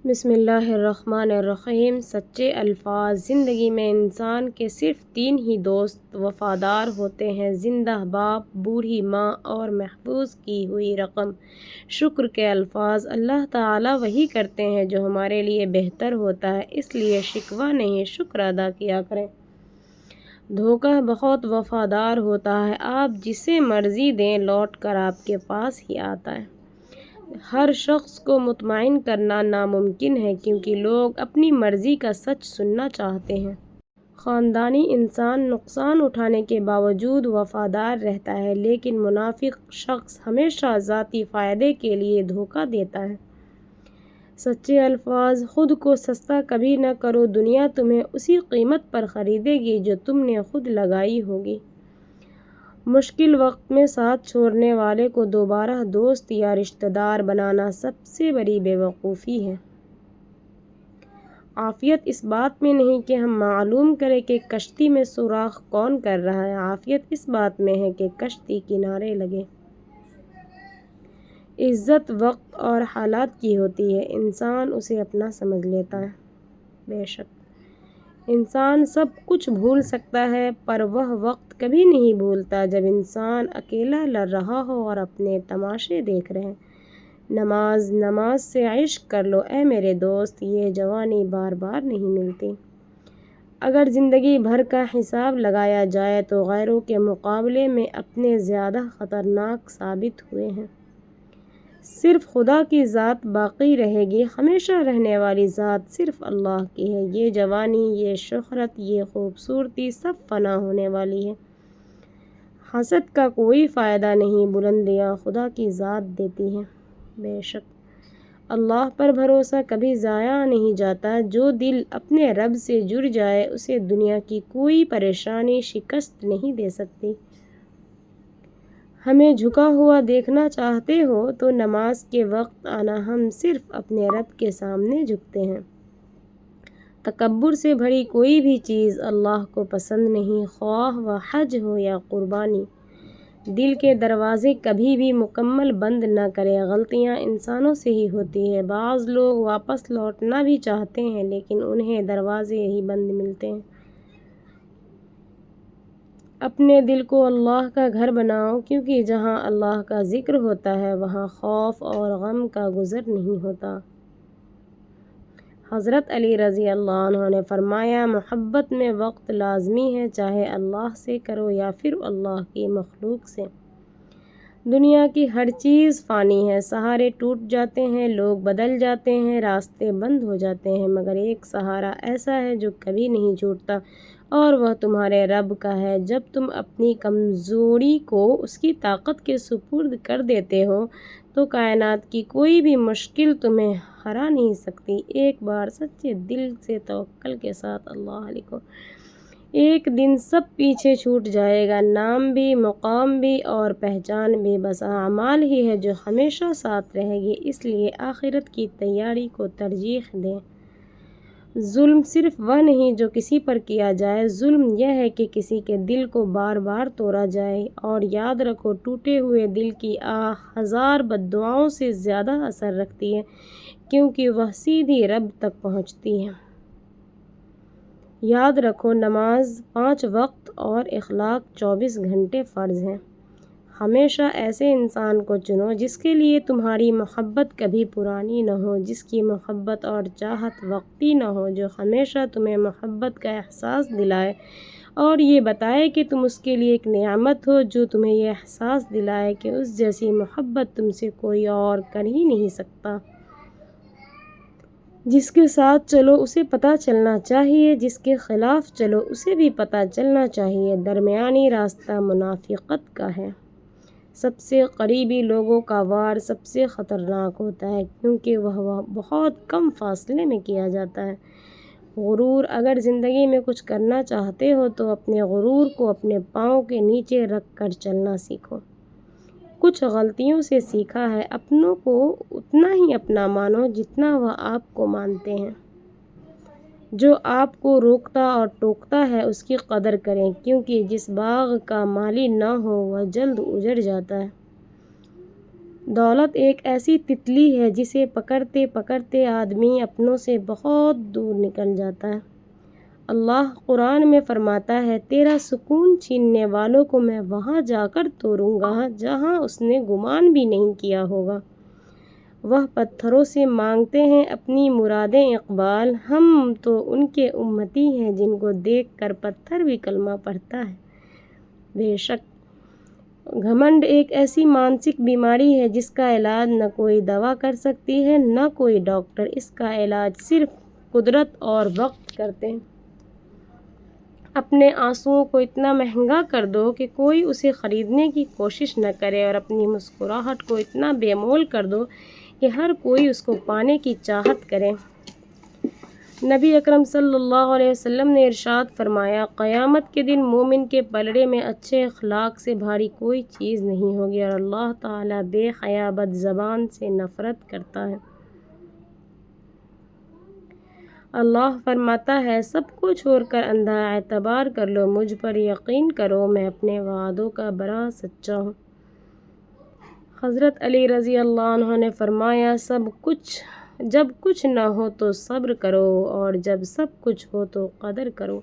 بسم اللہ الرحمن الرحیم۔ سچے الفاظ۔ زندگی میں انسان کے صرف 3 ہی دوست وفادار ہوتے ہیں: زندہ باپ، بوڑھی ماں اور محفوظ کی ہوئی رقم۔ شکر کے الفاظ۔ اللہ تعالیٰ وہی کرتے ہیں جو ہمارے لیے بہتر ہوتا ہے، اس لیے شکوہ نہیں، شکر ادا کیا کریں۔ دھوکہ بہت وفادار ہوتا ہے، آپ جسے مرضی دیں لوٹ کر آپ کے پاس ہی آتا ہے۔ ہر شخص کو مطمئن کرنا ناممکن ہے کیونکہ لوگ اپنی مرضی کا سچ سننا چاہتے ہیں۔ خاندانی انسان نقصان اٹھانے کے باوجود وفادار رہتا ہے، لیکن منافق شخص ہمیشہ ذاتی فائدے کے لیے دھوکہ دیتا ہے۔ سچے الفاظ۔ خود کو سستا کبھی نہ کرو، دنیا تمہیں اسی قیمت پر خریدے گی جو تم نے خود لگائی ہوگی۔ مشکل وقت میں ساتھ چھوڑنے والے کو دوبارہ دوست یا رشتہ دار بنانا سب سے بڑی بے وقوفی ہے۔ عافیت اس بات میں نہیں کہ ہم معلوم کریں کہ کشتی میں سوراخ کون کر رہا ہے، عافیت اس بات میں ہے کہ کشتی کنارے لگے۔ عزت وقت اور حالات کی ہوتی ہے، انسان اسے اپنا سمجھ لیتا ہے۔ بے شک انسان سب کچھ بھول سکتا ہے، پر وہ وقت کبھی نہیں بھولتا جب انسان اکیلا لڑ رہا ہو اور اپنے تماشے دیکھ رہے۔ نماز سے عشق کر لو اے میرے دوست، یہ جوانی بار بار نہیں ملتی۔ اگر زندگی بھر کا حساب لگایا جائے تو غیروں کے مقابلے میں اپنے زیادہ خطرناک ثابت ہوئے ہیں۔ صرف خدا کی ذات باقی رہے گی، ہمیشہ رہنے والی ذات صرف اللہ کی ہے۔ یہ جوانی، یہ شہرت، یہ خوبصورتی سب فنا ہونے والی ہے۔ حسد کا کوئی فائدہ نہیں، بلندیاں خدا کی ذات دیتی ہے۔ بے شک اللہ پر بھروسہ کبھی ضائع نہیں جاتا، جو دل اپنے رب سے جڑ جائے اسے دنیا کی کوئی پریشانی شکست نہیں دے سکتی۔ ہمیں جھکا ہوا دیکھنا چاہتے ہو تو نماز کے وقت آنا، ہم صرف اپنے رب کے سامنے جھکتے ہیں۔ تکبر سے بھری کوئی بھی چیز اللہ کو پسند نہیں، خواہ وہ حج ہو یا قربانی۔ دل کے دروازے کبھی بھی مکمل بند نہ کریں، غلطیاں انسانوں سے ہی ہوتی ہیں۔ بعض لوگ واپس لوٹنا بھی چاہتے ہیں لیکن انہیں دروازے ہی بند ملتے ہیں۔ اپنے دل کو اللہ کا گھر بناؤ، کیونکہ جہاں اللہ کا ذکر ہوتا ہے وہاں خوف اور غم کا گزر نہیں ہوتا۔ حضرت علی رضی اللہ عنہ نے فرمایا، محبت میں وقت لازمی ہے، چاہے اللہ سے کرو یا پھر اللہ کی مخلوق سے۔ دنیا کی ہر چیز فانی ہے، سہارے ٹوٹ جاتے ہیں، لوگ بدل جاتے ہیں، راستے بند ہو جاتے ہیں، مگر ایک سہارا ایسا ہے جو کبھی نہیں ٹوٹتا اور وہ تمہارے رب کا ہے۔ جب تم اپنی کمزوری کو اس کی طاقت کے سپرد کر دیتے ہو تو کائنات کی کوئی بھی مشکل تمہیں ہرا نہیں سکتی۔ ایک بار سچے دل سے توکل کے ساتھ اللہ لکھو، ایک دن سب پیچھے چھوٹ جائے گا، نام بھی، مقام بھی اور پہچان بھی، بس اعمال ہی ہے جو ہمیشہ ساتھ رہے گی، اس لیے آخرت کی تیاری کو ترجیح دیں۔ ظلم صرف وہ نہیں جو کسی پر کیا جائے، ظلم یہ ہے کہ کسی کے دل کو بار بار توڑا جائے، اور یاد رکھو ٹوٹے ہوئے دل کی آہ 1000 بددعاؤں سے زیادہ اثر رکھتی ہے، کیونکہ وہ سیدھی رب تک پہنچتی ہے۔ یاد رکھو نماز 5 وقت اور اخلاق 24 گھنٹے فرض ہیں۔ ہمیشہ ایسے انسان کو چنو جس کے لیے تمہاری محبت کبھی پرانی نہ ہو، جس کی محبت اور چاہت وقتی نہ ہو، جو ہمیشہ تمہیں محبت کا احساس دلائے اور یہ بتائے کہ تم اس کے لیے ایک نعمت ہو، جو تمہیں یہ احساس دلائے کہ اس جیسی محبت تم سے کوئی اور کر ہی نہیں سکتا۔ جس کے ساتھ چلو اسے پتہ چلنا چاہیے، جس کے خلاف چلو اسے بھی پتہ چلنا چاہیے۔ درمیانی راستہ منافقت کا ہے۔ سب سے قریبی لوگوں کا وار سب سے خطرناک ہوتا ہے، کیونکہ وہ بہت کم فاصلے میں کیا جاتا ہے۔ غرور۔ اگر زندگی میں کچھ کرنا چاہتے ہو تو اپنے غرور کو اپنے پاؤں کے نیچے رکھ کر چلنا سیکھو۔ کچھ غلطیوں سے سیکھا ہے، اپنوں کو اتنا ہی اپنا مانو جتنا وہ آپ کو مانتے ہیں۔ جو آپ کو روکتا اور ٹوکتا ہے اس کی قدر کریں، کیونکہ جس باغ کا مالی نہ ہو وہ جلد اجڑ جاتا ہے۔ دولت ایک ایسی تتلی ہے جسے پکڑتے پکڑتے آدمی اپنوں سے بہت دور نکل جاتا ہے۔ اللہ قرآن میں فرماتا ہے، تیرا سکون چھیننے والوں کو میں وہاں جا کر توڑوں گا جہاں اس نے گمان بھی نہیں کیا ہوگا۔ وہ پتھروں سے مانگتے ہیں اپنی مرادیں اقبال، ہم تو ان کے امتی ہیں جن کو دیکھ کر پتھر بھی کلمہ پڑھتا ہے۔ بے شک گھمنڈ ایک ایسی مانسک بیماری ہے جس کا علاج نہ کوئی دوا کر سکتی ہے نہ کوئی ڈاکٹر، اس کا علاج صرف قدرت اور وقت کرتے ہیں۔ اپنے آنسوؤں کو اتنا مہنگا کر دو کہ کوئی اسے خریدنے کی کوشش نہ کرے، اور اپنی مسکراہٹ کو اتنا بے مول کر دو کہ ہر کوئی اس کو پانے کی چاہت کرے۔ نبی اکرم صلی اللہ علیہ وسلم نے ارشاد فرمایا، قیامت کے دن مومن کے پلڑے میں اچھے اخلاق سے بھاری کوئی چیز نہیں ہوگی، اور اللہ تعالیٰ بے حیا بد زبان سے نفرت کرتا ہے۔ اللہ فرماتا ہے، سب کو چھوڑ کر اندھا اعتبار کر لو، مجھ پر یقین کرو، میں اپنے وعدوں کا بڑا سچا ہوں۔ حضرت علی رضی اللہ عنہ نے فرمایا، جب کچھ نہ ہو تو صبر کرو، اور جب سب کچھ ہو تو قدر کرو۔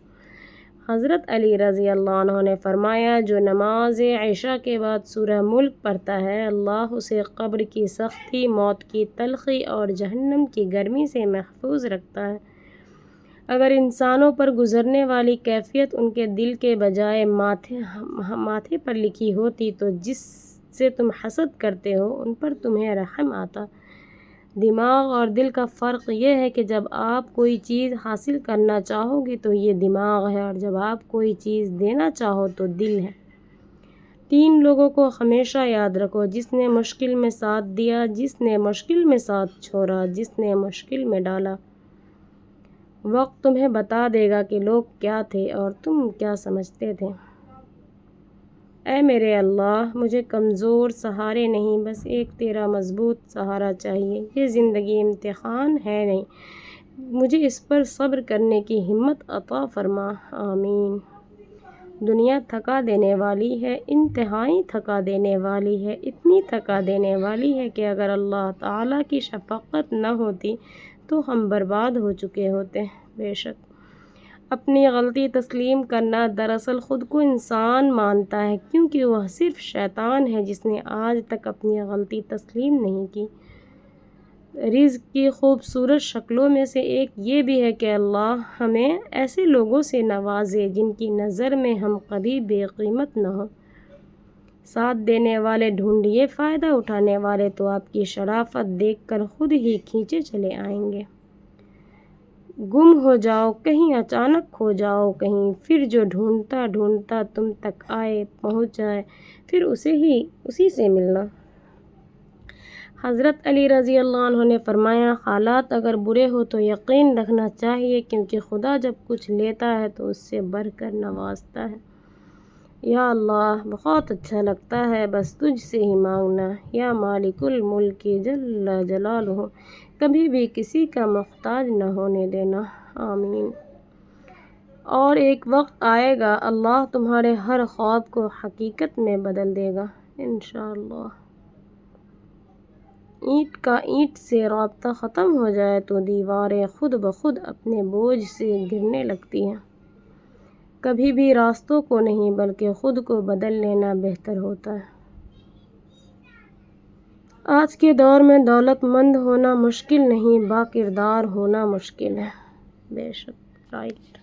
حضرت علی رضی اللہ عنہ نے فرمایا، جو نماز عشاء کے بعد سورہ ملک پڑھتا ہے، اللہ اسے قبر کی سختی، موت کی تلخی اور جہنم کی گرمی سے محفوظ رکھتا ہے۔ اگر انسانوں پر گزرنے والی کیفیت ان کے دل کے بجائے ماتھے پر لکھی ہوتی تو جس سے تم حسد کرتے ہو ان پر تمہیں رحم آتا۔ دماغ اور دل کا فرق یہ ہے کہ جب آپ کوئی چیز حاصل کرنا چاہو گے تو یہ دماغ ہے، اور جب آپ کوئی چیز دینا چاہو تو دل ہے۔ 3 لوگوں کو ہمیشہ یاد رکھو، جس نے مشکل میں ساتھ دیا، جس نے مشکل میں ساتھ چھوڑا، جس نے مشکل میں ڈالا۔ وقت تمہیں بتا دے گا کہ لوگ کیا تھے اور تم کیا سمجھتے تھے۔ اے میرے اللہ، مجھے کمزور سہارے نہیں، بس ایک تیرا مضبوط سہارا چاہیے۔ یہ زندگی امتحان ہے نہیں، مجھے اس پر صبر کرنے کی ہمت عطا فرما، آمین۔ دنیا تھکا دینے والی ہے، انتہائی تھکا دینے والی ہے، اتنی تھکا دینے والی ہے کہ اگر اللہ تعالیٰ کی شفقت نہ ہوتی تو ہم برباد ہو چکے ہوتے۔ بے شک اپنی غلطی تسلیم کرنا دراصل خود کو انسان مانتا ہے، کیونکہ وہ صرف شیطان ہے جس نے آج تک اپنی غلطی تسلیم نہیں کی۔ رزق کی خوبصورت شکلوں میں سے ایک یہ بھی ہے کہ اللہ ہمیں ایسے لوگوں سے نوازے جن کی نظر میں ہم کبھی بے قیمت نہ ہوں۔ ساتھ دینے والے ڈھونڈیے، فائدہ اٹھانے والے تو آپ کی شرافت دیکھ کر خود ہی کھینچے چلے آئیں گے۔ گم ہو جاؤ کہیں، اچانک کھو جاؤ کہیں، پھر جو ڈھونڈتا ڈھونڈتا تم تک آئے پہنچ جائے، پھر اسی سے ملنا۔ حضرت علی رضی اللہ عنہ نے فرمایا، حالات اگر برے ہو تو یقین رکھنا چاہیے، کیونکہ خدا جب کچھ لیتا ہے تو اس سے بڑھ کر نوازتا ہے۔ یا اللہ، بہت اچھا لگتا ہے بس تجھ سے ہی مانگنا، یا مالک الملک جل جلالہ، کبھی بھی کسی کا محتاج نہ ہونے دینا، آمین۔ اور ایک وقت آئے گا اللہ تمہارے ہر خواب کو حقیقت میں بدل دے گا، انشاءاللہ۔ اینٹ کا اینٹ سے رابطہ ختم ہو جائے تو دیواریں خود بخود اپنے بوجھ سے گرنے لگتی ہیں۔ کبھی بھی راستوں کو نہیں بلکہ خود کو بدل لینا بہتر ہوتا ہے۔ آج کے دور میں دولت مند ہونا مشکل نہیں، با کردار ہونا مشکل ہے۔ بے شک رائٹ۔